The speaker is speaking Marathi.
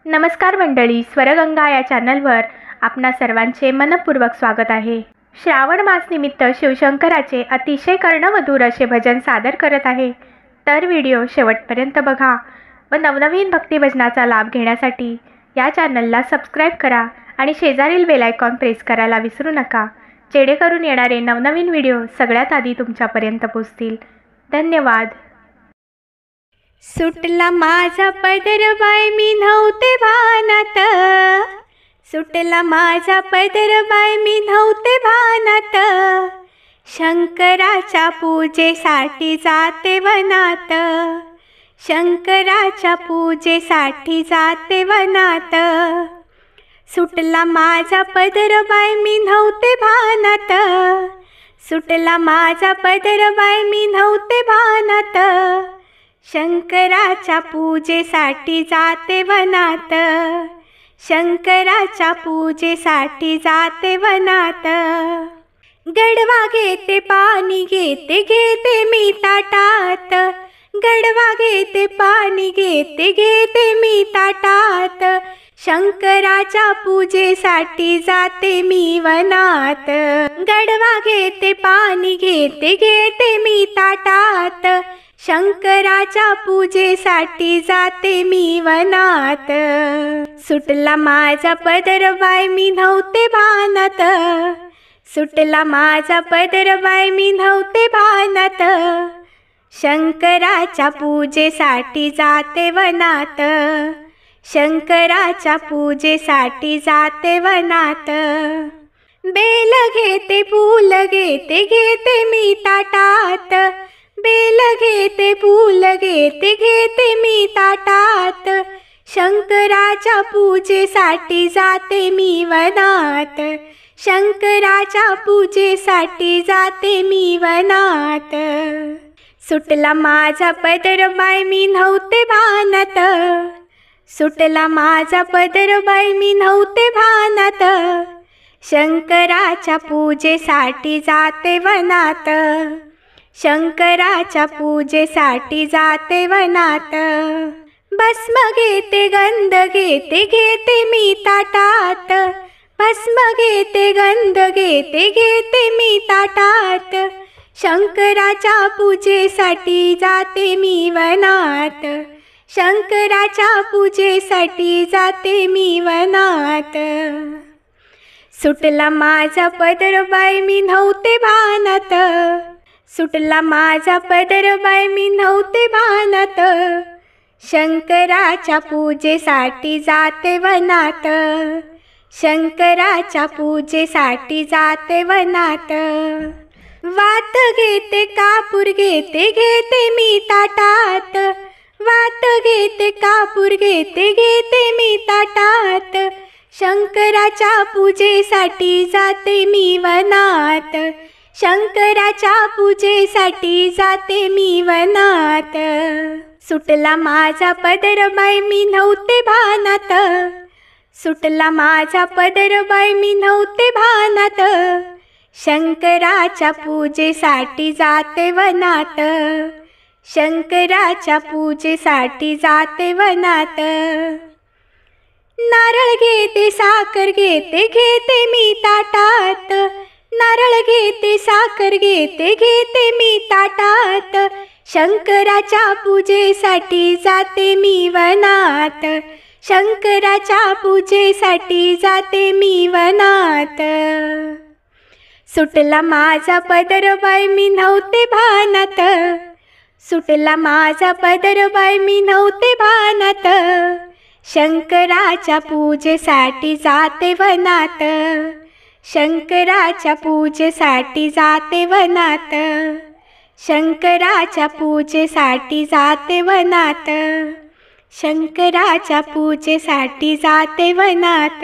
नमस्कार मंडळी, स्वरगंगा या चॅनलवर आपणा सर्वांचे मनपूर्वक स्वागत आहे। श्रावण मास निमित्त शिवशंकराचे अतिशय कर्णमधुर असे भजन सादर करत आहे। तर व्हिडिओ शेवटपर्यंत बघा व नवनवीन भक्तिभजनाचा लाभ घेण्यासाठी या चॅनलला सबस्क्राइब करा आणि शेजारील बेल आयकॉन प्रेस करायला विसरू नका, जेणेकरून येणारे नवनवीन व्हिडिओ सगळ्यात आधी तुमच्यापर्यंत पोहोचतील। धन्यवाद। सुटला माझा पदर बाय मी नव्हते भानात, सुटला माझा पदर बाय मी नव्हते भानात, शंकराच्या पूजेसाठी जाते वनात, शंकराच्या पूजेसाठी जाते वनात। सुटला माझा पदर बाय मी नव्हते भानात, सुटला माझा पदर बाय मी नव्हते भानात, शंकराच्या पूजेसाठी जाते वनात, शंकराच्या पूजेसाठी जाते वनात। गडवा घेते पाणी घेते घेते मी ताटात, गडवा घेते पाणी घेते घेते मी ताटात, शंकराच्या पूजेसाठी जाते मी वनात। गडवा घेते पाणी घेते घेते मी ताटात, शंकराच्या पूजेसाठी जाते मी वनात। सुटला माझा पदर बाय मी नव्हते भानात, सुटला माझा पदर बाय मी नव्हते भानात, शंकराच्या पूजेसाठी जाते वनात, शंकराच्या पूजेसाठी जाते वनात। बेल घेते फूल घेते घेते मी ताटात, बेल घेते फूल घेते घेते मी ताटात, शंकराच्या पूजेसाठी जाते मी वनात, शंकराच्या पूजेसाठी जाते मी वनात। सुटला माझा पदर बाय मी नव्हते भानात, सुटला माझा पदर बाय मी नव्हते भानात, शंकराच्या पूजेसाठी जाते वनात, शंकराच्या पूजेसाठी जाते वनात। भस्म घेते गंध घेते घेते मी ताटात, भस्म घेते गंध घेते घेते मी ताटात, शंकराच्या पूजेसाठी जाते मी वनात, शंकराच्या पूजेसाठी जाते मी वनात। सुटला माझा पदर बाय मी नव्हते भानात, सुटला माझा पदर बाय मी नव्हते भानात, शंकराच्या पूजेसाठी जाते वनात, शंकराच्या पूजेसाठी जाते वनात। वात घेते कापूर घेते घेते मी ताटात, वात घेते कापूर घेते घेते मी ताटात, शंकराच्या पूजेसाठी जाते मी वनात, शंकराच्या पूजेसाठी जाते मी वनात। सुटला माझा पदर बाय मी नव्हते भानात, सुटला माझा पदर बाय मी नव्हते भानात, शंकराच्या पूजेसाठी जाते वनात, शंकराच्या पूजेसाठी जाते वनात। नारळ घेते साखर घेते घेते मी ताटात, नारळ घेते साखर घेते घेते मी ताटात, शंकराच्या पूजेसाठी जाते मी वनात, शंकराच्या पूजेसाठी जाते मी वनात। सुटला माझा पदर बाय मी नव्हते भानात, सुटला माझा पदर बाय मी नव्हते भानात, शंकराच्या पूजेसाठी जाते वनात, शंकराच्या पूजेसाठी जाते वनात, शंकराच्या पूजेसाठी जाते वनात, शंकराच्या पूजेसाठी जाते वनात।